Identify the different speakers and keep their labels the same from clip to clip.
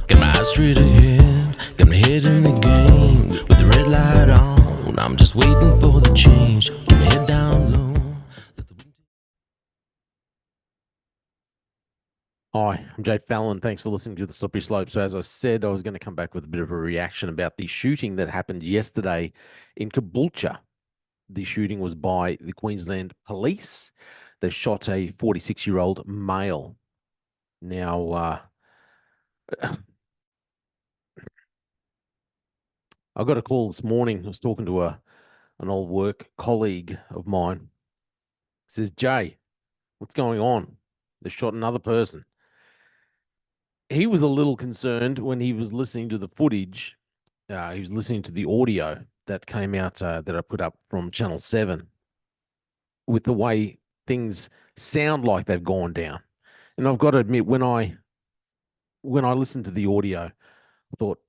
Speaker 1: Got my eyes straight ahead, got my head in the game. With the red light on, I'm just waiting for the change. Keep my head down low.
Speaker 2: Hi, I'm Jay Fallon. Thanks for listening to the Slippery Slope. So, as I said, I was going to come back with a bit of a reaction about the shooting that happened yesterday in Caboolture. The shooting was by the Queensland police. They shot a 46-year-old male. Now, I got a call this morning. I was talking to an old work colleague of mine. He says, Jay, what's going on? They shot another person. He was a little concerned when he was listening to the footage. He was listening to the audio that came out that I put up from Channel 7 with the way things sound like they've gone down. And I've got to admit, when I listened to the audio, I thought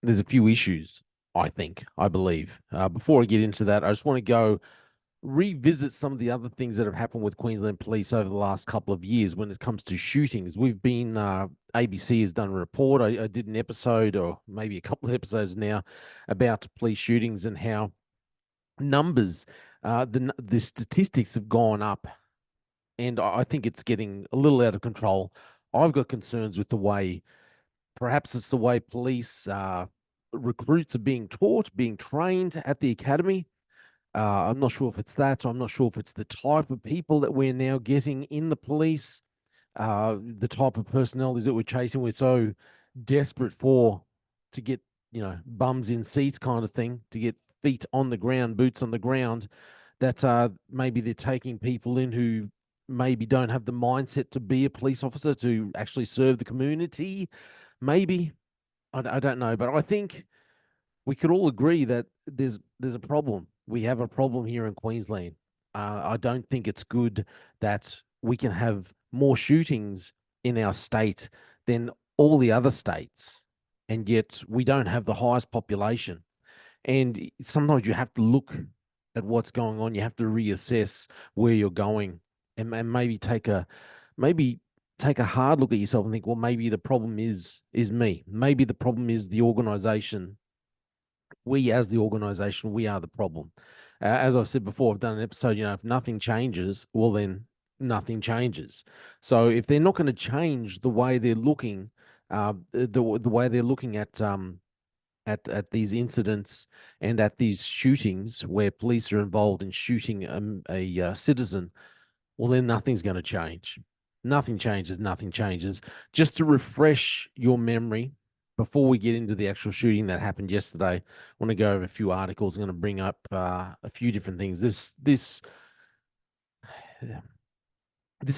Speaker 2: there's a few issues, I believe. Before I get into that, I just want to go revisit some of the other things that have happened with Queensland Police over the last couple of years when it comes to shootings. We've been, ABC has done a report. I did an episode, or maybe a couple of episodes now, about police shootings and how numbers, the statistics have gone up. And I think it's getting a little out of control. I've got concerns with the way, perhaps it's the way police recruits are being taught, being trained at the academy. I'm not sure if it's that. I'm not sure if it's the type of people that we're now getting in the police, the type of personalities that we're chasing. We're so desperate for to get, bums in seats kind of thing, to get feet on the ground, boots on the ground, that maybe they're taking people in who maybe don't have the mindset to be a police officer, to actually serve the community. Maybe. I don't know. But I think we could all agree that there's a problem. We have a problem here in Queensland. I don't think it's good that we can have more shootings in our state than all the other states, and yet we don't have the highest population. And sometimes you have to look at what's going on. You have to reassess where you're going, and maybe take a hard look at yourself and think, well, maybe the problem is me. Maybe the problem is the organization. We as the organization, we are the problem. As I've said before, I've done an episode, if nothing changes, well, then nothing changes. So if they're not going to change the way they're looking, the way they're looking at these incidents and at these shootings where police are involved in shooting a citizen, well, then nothing's going to change. Nothing changes. Nothing changes. Just to refresh your memory, before we get into the actual shooting that happened yesterday, I want to go over a few articles. I'm going to bring up a few different things. This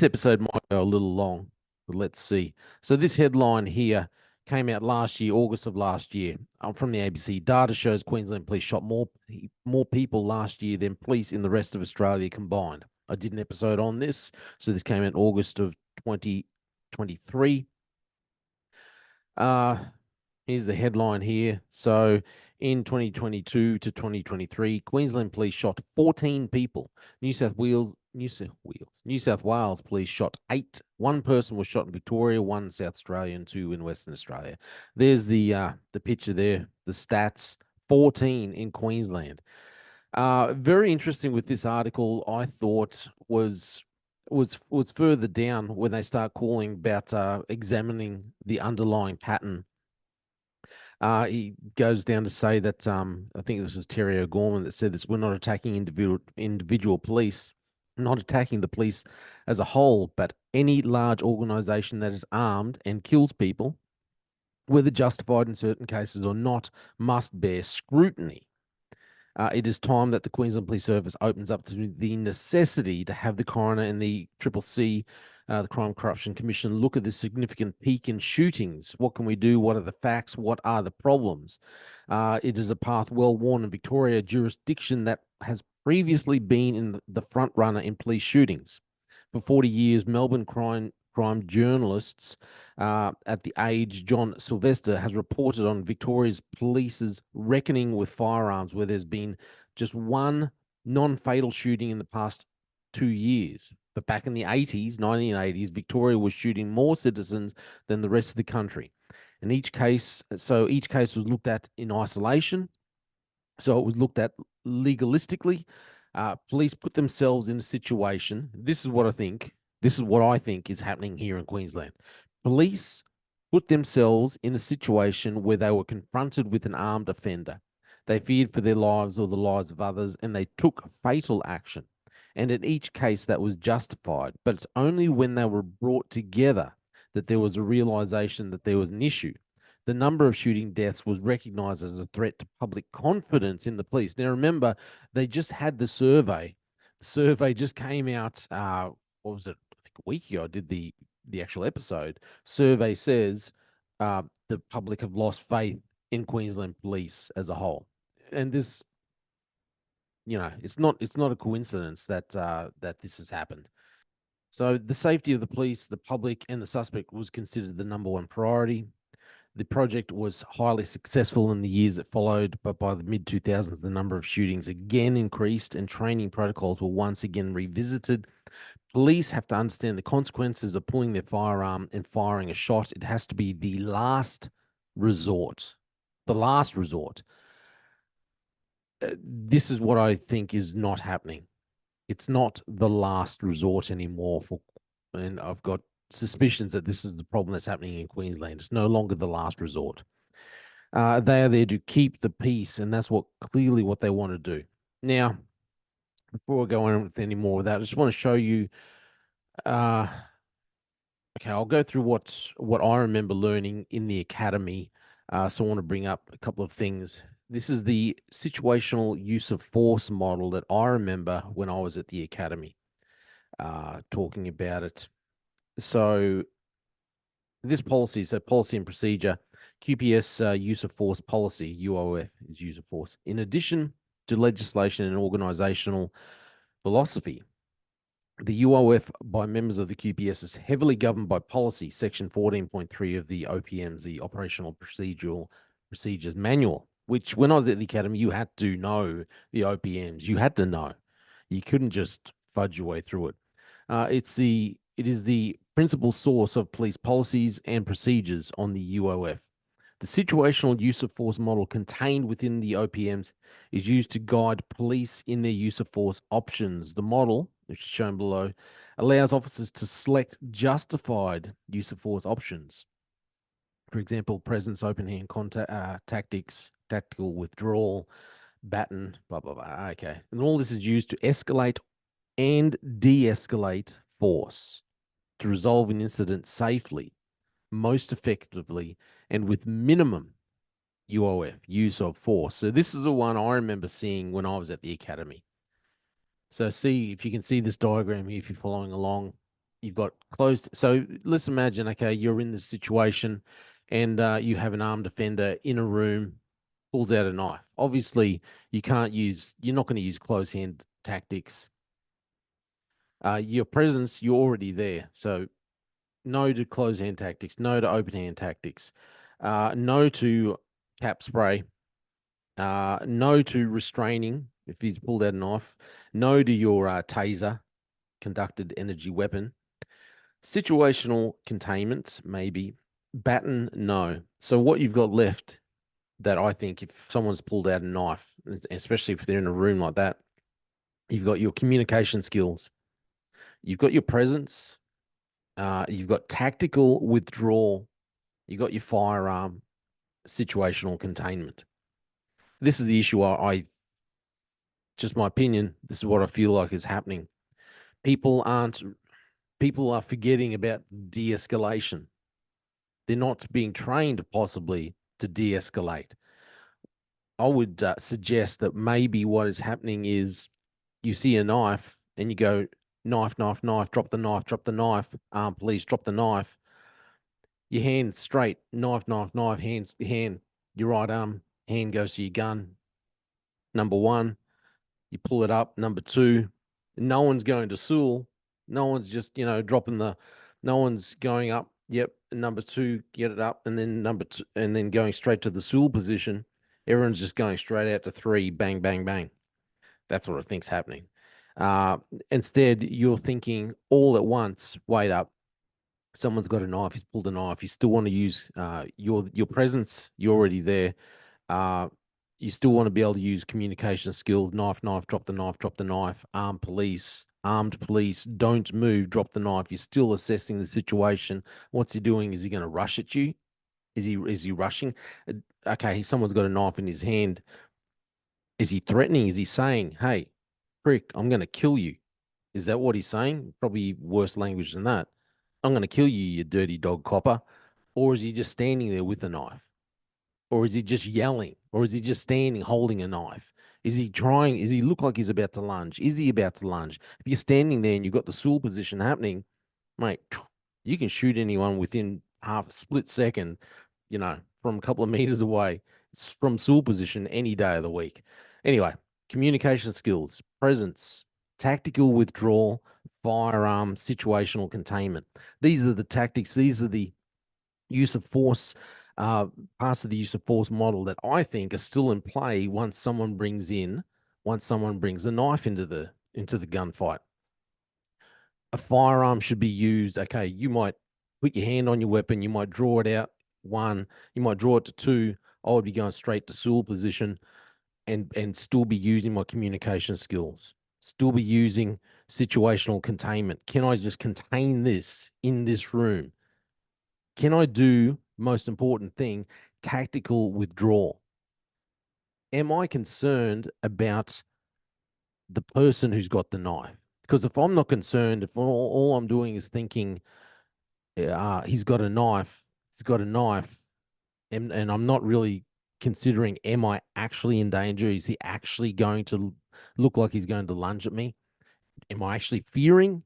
Speaker 2: episode might go a little long, but let's see. So this headline here came out last year, August of last year. From the ABC. Data shows Queensland police shot more people last year than police in the rest of Australia combined. I did an episode on this. So this came out August of 2023. Here's the headline here. So in 2022 to 2023, Queensland police shot 14 people. New South Wales police shot 8. One person was shot in Victoria, one in South Australia, and 2 in Western Australia. There's the picture there, the stats. 14 in Queensland. Very interesting with this article, I thought, was further down when they start calling about examining the underlying pattern. He goes down to say that I think this is Terry O'Gorman that said this: we're not attacking individual police, not attacking the police as a whole, but any large organization that is armed and kills people, whether justified in certain cases or not, must bear scrutiny. It is time that the Queensland Police Service opens up to the necessity to have the coroner and the CCC, the Crime Corruption Commission, look at this significant peak in shootings. What can we do? What are the facts? What are the problems? It is a path well worn in Victoria, a jurisdiction that has previously been in the front runner in police shootings. For 40 years, Melbourne crime journalists at The Age, John Sylvester, has reported on Victoria's police's reckoning with firearms, where there's been just one non-fatal shooting in the past 2 years. But back in the 1980s, Victoria was shooting more citizens than the rest of the country. And each case was looked at in isolation. So it was looked at legalistically. Police put themselves in a situation. This is what I think. This is what I think is happening here in Queensland. Police put themselves in a situation where they were confronted with an armed offender. They feared for their lives or the lives of others, and they took fatal action. And in each case, that was justified. But it's only when they were brought together that there was a realization that there was an issue. The number of shooting deaths was recognized as a threat to public confidence in the police. Now, remember, they just had the survey. The survey just came out. What was it? I think a week ago. I did the actual episode. Survey says the public have lost faith in Queensland police as a whole, and this, it's not a coincidence that that this has happened. So the safety of the police, the public, and the suspect was considered the number one priority. The project was highly successful in the years that followed, but by the mid 2000s, the number of shootings again increased and training protocols were once again revisited. Police have to understand the consequences of pulling their firearm and firing a shot. It has to be the last resort. The last resort. This is what I think is not happening. It's not the last resort anymore and I've got suspicions that this is the problem that's happening in Queensland. It's no longer the last resort. They are there to keep the peace, and that's clearly what they want to do. Now, before I go on with any more of that, I just want to show you. Okay, I'll go through what I remember learning in the academy. So I want to bring up a couple of things. This is the situational use of force model that I remember when I was at the academy, talking about it. So this policy, policy and procedure, QPS use of force policy, UOF is use of force. In addition to legislation and organizational philosophy, the UOF by members of the QPS is heavily governed by policy, section 14.3 of the OPM's, the Operational Procedures Manual, which when I was at the academy, you had to know the OPMs. You had to know. You couldn't just fudge your way through it. It is the principal source of police policies and procedures on the UOF. The situational use of force model contained within the OPMs is used to guide police in their use of force options. The model, which is shown below, allows officers to select justified use of force options. For example, presence, open hand contact, tactics, tactical withdrawal, baton, blah, blah, blah. Okay. And all this is used to escalate and de-escalate force to resolve an incident safely, most effectively, and with minimum UOF, use of force. So this is the one I remember seeing when I was at the academy. So see if you can see this diagram here, if you're following along, you've got closed. So let's imagine, okay, you're in this situation and you have an armed offender in a room, pulls out a knife. Obviously, you're not going to use close hand tactics. Your presence, you're already there. So no to close hand tactics, no to open hand tactics, no to cap spray, no to restraining if he's pulled out a knife, no to your taser, conducted energy weapon, situational containment, maybe, baton, no. So what you've got left that I think if someone's pulled out a knife, especially if they're in a room like that, you've got your communication skills, you've got your presence, you've got tactical withdrawal, you've got your firearm, situational containment. This is the issue I just my opinion, this is what I feel like is happening. People are forgetting about de-escalation. They're not being trained possibly to de-escalate. I would suggest that maybe what is happening is you see a knife and you go, knife, knife, knife, drop the knife, drop the knife, police, drop the knife. Your hand straight, knife, knife, knife, hand, your right arm, hand goes to your gun. Number one, you pull it up. Number two, no one's going to Sewell. No one's just, no one's going up. Yep. And number two, get it up. And then number two, and then going straight to the Sewell position. Everyone's just going straight out to three, bang, bang, bang. That's what I think's happening. Instead, you're thinking all at once, wait up. Someone's got a knife. He's pulled a knife. You still want to use your presence. You're already there. Uh, you still want to be able to use communication skills. Knife, knife, drop the knife, drop the knife. Armed police, don't move, drop the knife. You're still assessing the situation. What's he doing? Is he going to rush at you? Is he rushing? Okay, someone's got a knife in his hand. Is he threatening? Is he saying, "Hey, prick, I'm going to kill you"? Is that what he's saying? Probably worse language than that. I'm going to kill you, you dirty dog copper. Or is he just standing there with a knife? Or is he just yelling? Or is he just standing holding a knife? Is he trying? Is he look like he's about to lunge? Is he about to lunge? If you're standing there and you've got the stool position happening, mate, you can shoot anyone within half a split second, from a couple of meters away. It's from stool position any day of the week. Anyway, communication skills, presence, tactical withdrawal, firearm, situational containment. These are the tactics. These are the use of force, uh, parts of the use of force model that I think are still in play once someone brings a knife into the gunfight. A firearm should be used. Okay, you might put your hand on your weapon, you might draw it out one, you might draw it to two. I would be going straight to stool position and still be using my communication skills, still be using situational containment. Can I just contain this in this room? Can I do, most important thing, tactical withdrawal? Am I concerned about the person who's got the knife? Because if I'm not concerned, if all I'm doing is thinking, he's got a knife, and I'm not really considering, am I actually in danger? Is he actually going to look like he's going to lunge at me? Am I actually fearing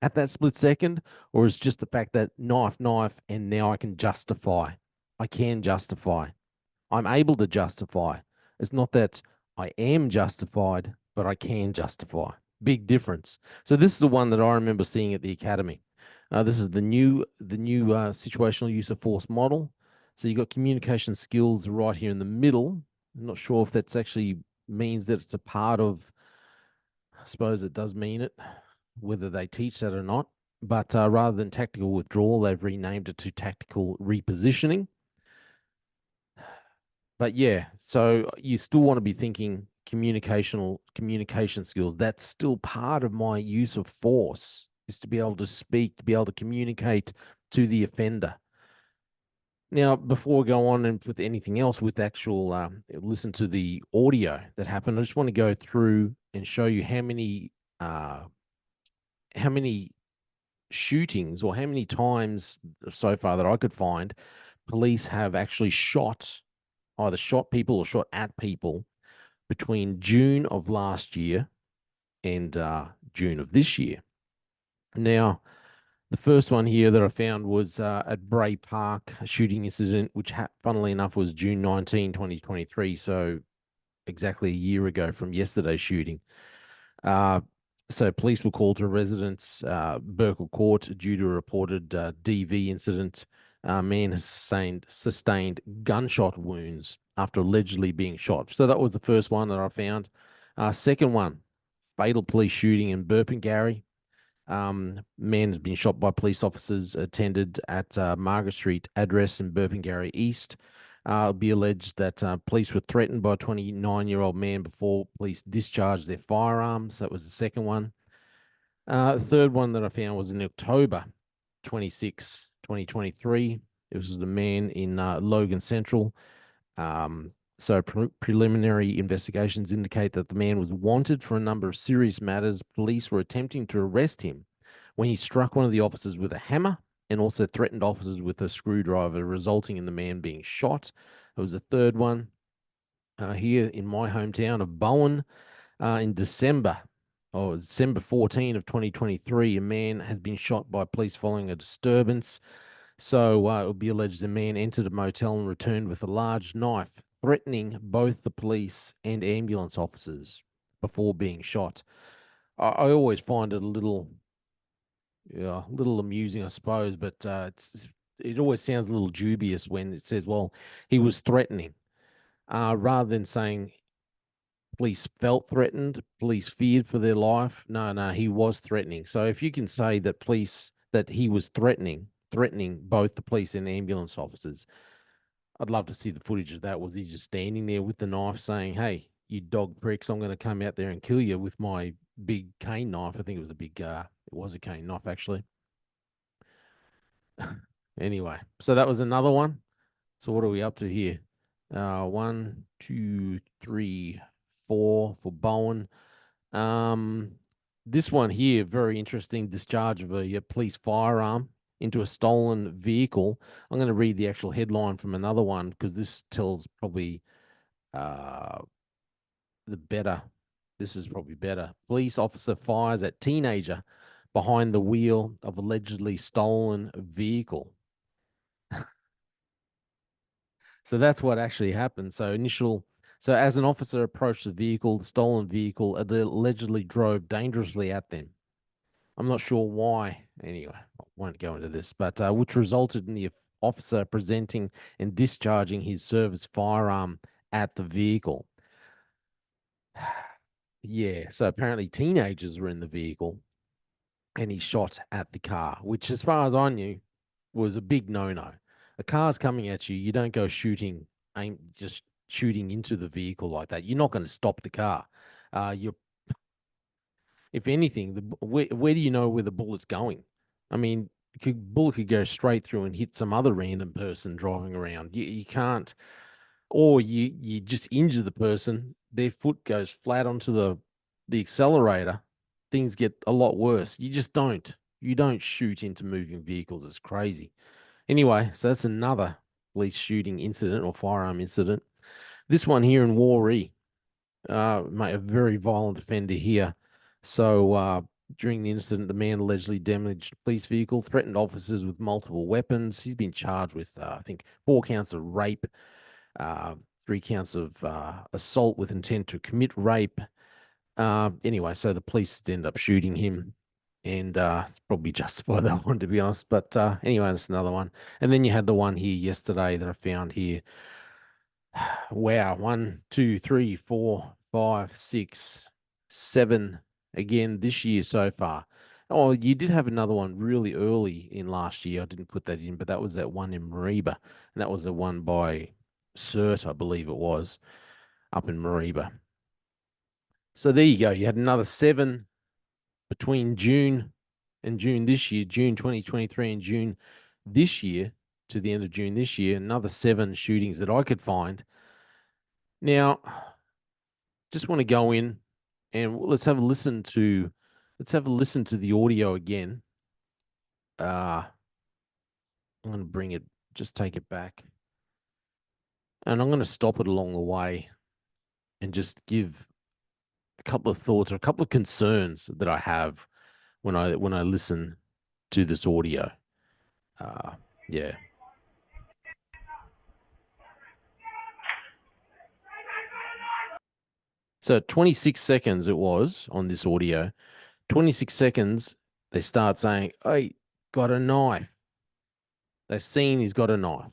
Speaker 2: at that split second, or is just the fact that knife, knife, and now I can justify? I can justify. I'm able to justify. It's not that I am justified, but I can justify. Big difference. So this is the one that I remember seeing at the academy. This is the new situational use of force model. So you got communication skills right here in the middle. I'm not sure if that's actually means that it's a part of. I suppose it does mean it, whether they teach that or not. But rather than tactical withdrawal, they've renamed it to tactical repositioning. But yeah, so you still want to be thinking communication skills. That's still part of my use of force, is to be able to speak, to be able to communicate to the offender. Now, before we go on and with anything else, with actual listen to the audio that happened, I just want to go through and show you how many shootings, or how many times so far that I could find police have actually either shot people or shot at people between June of last year and June of this year. Now, the first one here that I found was at Bray Park, a shooting incident, which funnily enough was June 19, 2023. So exactly a year ago from yesterday's shooting. So police were called to residence, Burkle Court, due to a reported DV incident. Man has sustained gunshot wounds after allegedly being shot. So that was the first one that I found. Second one, fatal police shooting in Burpengary. Man has been shot by police officers attended at Margaret Street address in Burpengary East. It'll be alleged that police were threatened by a 29-year-old man before police discharged their firearms. That was the second one. The third one that I found was in October 26, 2023. It was the man in Logan Central. So preliminary investigations indicate that the man was wanted for a number of serious matters. Police were attempting to arrest him when he struck one of the officers with a hammer and also threatened officers with a screwdriver, resulting in the man being shot. It was the third one. Here in my hometown of Bowen, in December 14 of 2023, a man has been shot by police following a disturbance. So it will be alleged the man entered a motel and returned with a large knife, threatening both the police and ambulance officers before being shot. I always find it a little amusing, I suppose, but it always sounds a little dubious when it says, well, he was threatening, rather than saying police felt threatened, police feared for their life. No, he was threatening. So if you can say that that he was threatening both the police and ambulance officers. I'd love to see the footage of that. Was he just standing there with the knife saying, "Hey, you dog pricks, I'm going to come out there and kill you with my big cane knife." I think it was a big, it was a cane knife actually. Anyway, so that was another one. So what are we up to here? One, two, three, four for Bowen. Um, this one here, very interesting discharge of a police firearm into a stolen vehicle. I'm going to read the actual headline from another one because this tells probably uh, the better. This is probably better. Police officer fires at teenager behind the wheel of allegedly stolen vehicle. So that's what actually happened. So as an officer approached the vehicle, the stolen vehicle allegedly drove dangerously at them. I'm not sure why. Anyway, I won't go into this, but which resulted in the officer presenting and discharging his service firearm at the vehicle. Yeah, so apparently teenagers were in the vehicle and he shot at the car, which, as far as I knew, was a big no-no. A car's coming at you, you don't go just shooting into the vehicle like that. You're not going to stop the car. You're, if anything, where do you know where the bullet's going? I mean, bullet could go straight through and hit some other random person driving around. You can't, or you just injure the person. Their foot goes flat onto the accelerator. Things get a lot worse. You don't shoot into moving vehicles. It's crazy. Anyway, so that's another police shooting incident or firearm incident. This one here in Warree, mate, a very violent offender here. So during the incident, the man allegedly damaged police vehicle, threatened officers with multiple weapons. He's been charged with, I think, 4 counts of rape, 3 counts of assault with intent to commit rape. Anyway, so the police end up shooting him, and it's probably justified that one, to be honest. But anyway, that's another one. And then you had the one here yesterday that I found here. Wow, 1, 2, 3, 4, 5, 6, 7 again this year so far. Oh, you did have another one really early in last year. I didn't put that in, but that was that one in Mariba, and that was the one by Cert, I believe it was, up in Mariba. So there you go. You had another 7 between June and June this year, June 2023 and June this year, to the end of June this year, another 7 shootings that I could find. Now, just want to go in and let's have a listen to the audio again. I'm going to bring it, just take it back, and I'm going to stop it along the way and just give a couple of thoughts or a couple of concerns that I have when I listen to this audio. Yeah. So 26 seconds it was on this audio. 26 seconds, they start saying, "Hey, got a knife." They've seen he's got a knife.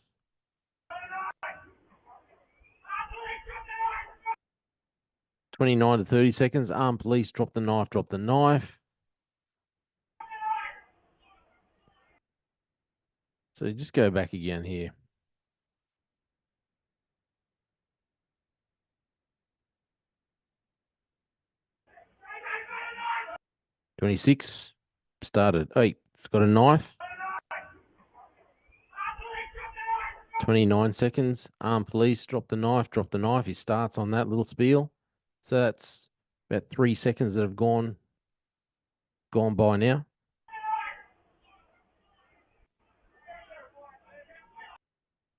Speaker 2: 29 to 30 seconds, armed police, drop the knife, drop the knife. So just go back again here. 26, started. Hey, it's got a knife. 29 seconds, armed police, drop the knife, drop the knife. He starts on that little spiel. So that's about 3 seconds that have gone by now.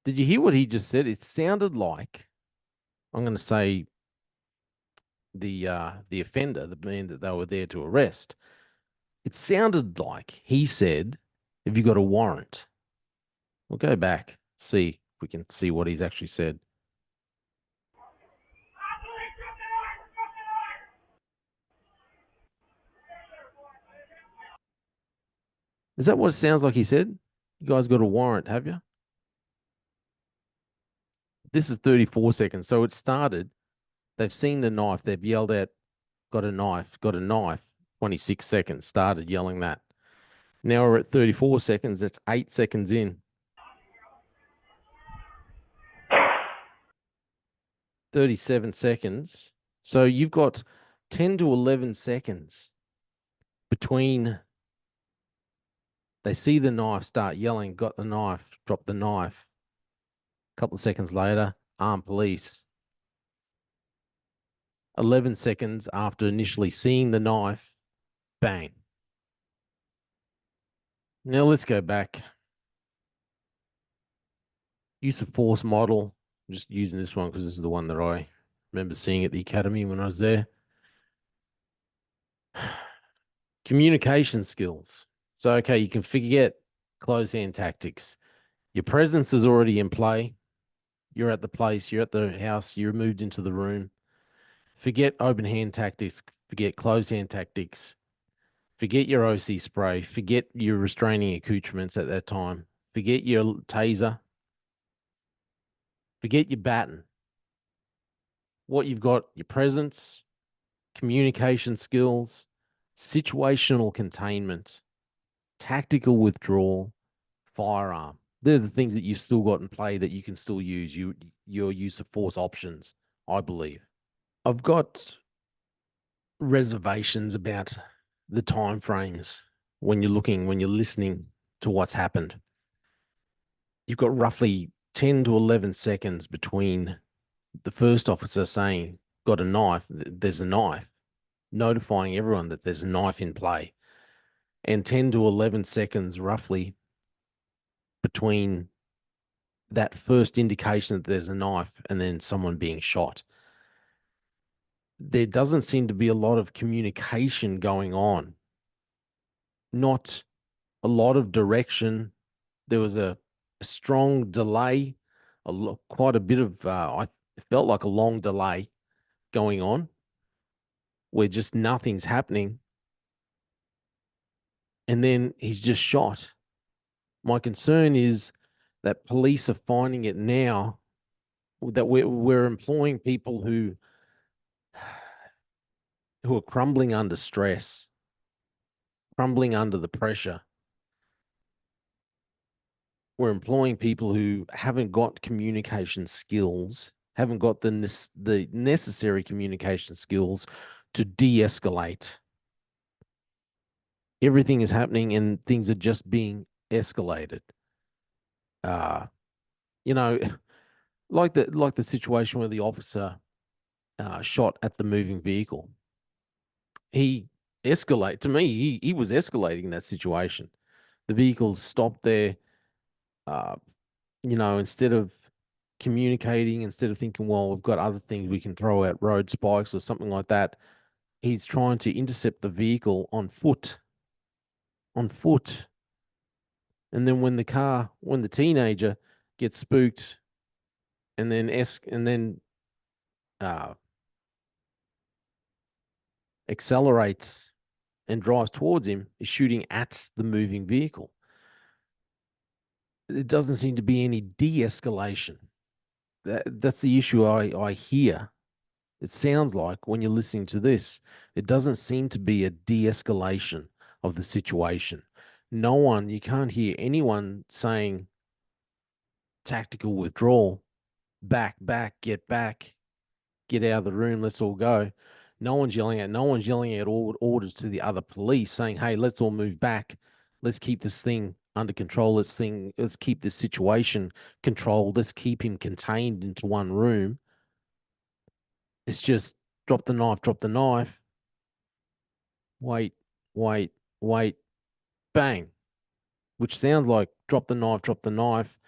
Speaker 2: Did you hear what he just said? It sounded like, I'm going to say, the offender, the man that they were there to arrest. It sounded like he said, "Have you got a warrant?" We'll go back, see if we can see what he's actually said. Is that what it sounds like he said? "You guys got a warrant, have you?" This is 34 seconds. So it started, they've seen the knife, they've yelled out, "Got a knife, got a knife." 26 seconds, started yelling that. Now we're at 34 seconds. That's 8 seconds in. 37 seconds. So you've got 10 to 11 seconds between they see the knife, start yelling, got the knife, drop the knife. A couple of seconds later, armed police. 11 seconds after initially seeing the knife, bang. Now let's go back. Use of force model. I'm just using this one because this is the one that I remember seeing at the academy when I was there. Communication skills. So, okay, you can forget close hand tactics. Your presence is already in play. You're at the place, you're at the house, you're moved into the room. Forget open hand tactics, forget closed hand tactics, forget your OC spray, forget your restraining accoutrements at that time, forget your taser, forget your baton. What you've got, your presence, communication skills, situational containment, tactical withdrawal, firearm. They're the things that you've still got in play that you can still use. Your use of force options, I believe. I've got reservations about the time frames when you're listening to what's happened. You've got roughly 10 to 11 seconds between the first officer saying, got a knife, there's a knife, notifying everyone that there's a knife in play, and 10 to 11 seconds roughly between that first indication that there's a knife and then someone being shot. There doesn't seem to be a lot of communication going on, not a lot of direction. There was a strong delay, quite a bit of, I felt like a long delay going on where just nothing's happening. And then he's just shot. My concern is that police are finding it now that we're employing people who are crumbling under stress, crumbling under the pressure. We're employing people who haven't got communication skills, haven't got the necessary communication skills to de-escalate. Everything is happening and things are just being escalated. Uh, you know, like the situation where the officer shot at the moving vehicle. He escalate to me. He was escalating that situation. The vehicles stopped there. Uh, instead of communicating, instead of thinking, well, we've got other things we can throw out, road spikes or something like that, he's trying to intercept the vehicle on foot. On foot. And then when the teenager gets spooked and then uh, accelerates and drives towards him, is shooting at the moving vehicle. There doesn't seem to be any de-escalation. That's the issue I hear. It sounds like when you're listening to this, it doesn't seem to be a de-escalation of the situation. You can't hear anyone saying tactical withdrawal, back, get back, get out of the room, let's all go. No one's yelling out orders to the other police saying, hey, let's all move back. Let's keep this thing under control. Let's keep this situation controlled. Let's keep him contained into one room. It's just drop the knife. Wait, wait, bang, which sounds like drop the knife.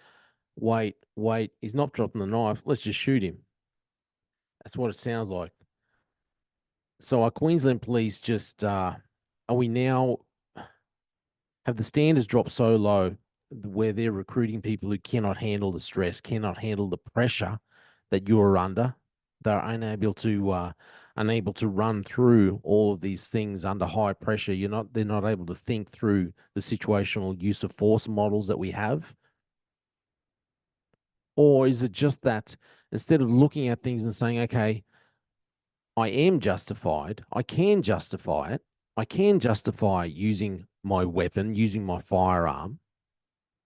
Speaker 2: Wait, he's not dropping the knife. Let's just shoot him. That's what it sounds like. So our Queensland police just, are we now, have the standards dropped so low where they're recruiting people who cannot handle the stress, cannot handle the pressure that you're under? They're unable to run through all of these things under high pressure. They're not able to think through the situational use of force models that we have. Or is it just that instead of looking at things and saying, okay, I am justified, I can justify it, I can justify using my weapon, using my firearm,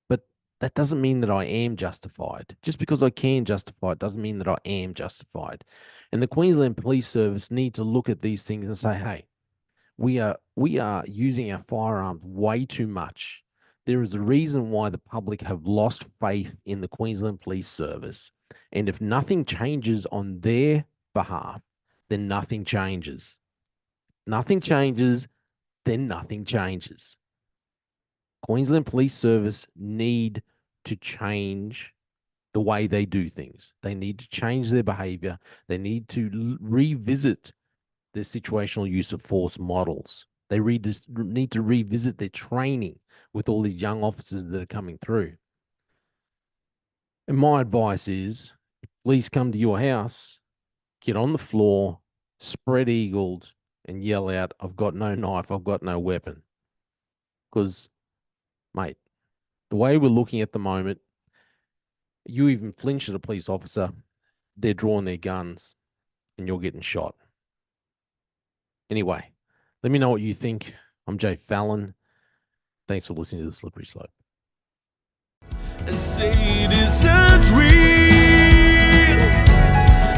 Speaker 2: but that doesn't mean that I am justified. Just because I can justify it doesn't mean that I am justified. And the Queensland Police Service need to look at these things and say, hey, we are using our firearms way too much. There is a reason why the public have lost faith in the Queensland Police Service. And if nothing changes on their behalf, then nothing changes. Nothing changes, then nothing changes. Queensland Police Service need to change the way they do things. They need to change their behavior. They need to revisit their situational use of force models. They need to revisit their training with all these young officers that are coming through. And my advice is, please come to your house, get on the floor, spread-eagled, and yell out, I've got no knife, I've got no weapon. Because, mate, the way we're looking at the moment, you even flinch at a police officer, they're drawing their guns, and you're getting shot. Anyway, let me know what you think. I'm Jay Fallon. Thanks for listening to The Slippery Slope.
Speaker 1: And say it isn't real,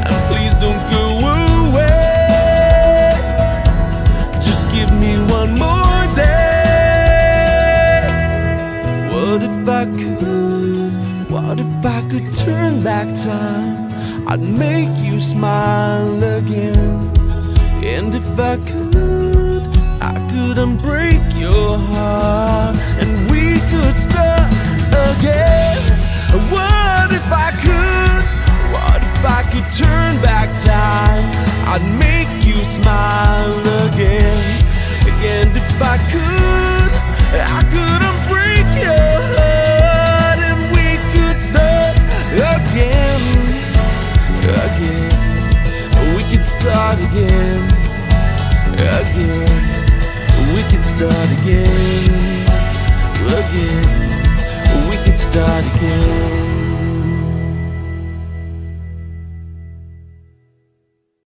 Speaker 1: and please don't go away. Just give me one more day. What if I could? What if I could turn back time? I'd make you smile again. And if I could unbreak your heart, and we could start again. What if I could? What if I could turn back time? I'd make you smile again. And if I could unbreak your heart, and we could start again. We could start again. We could start again. We could start again.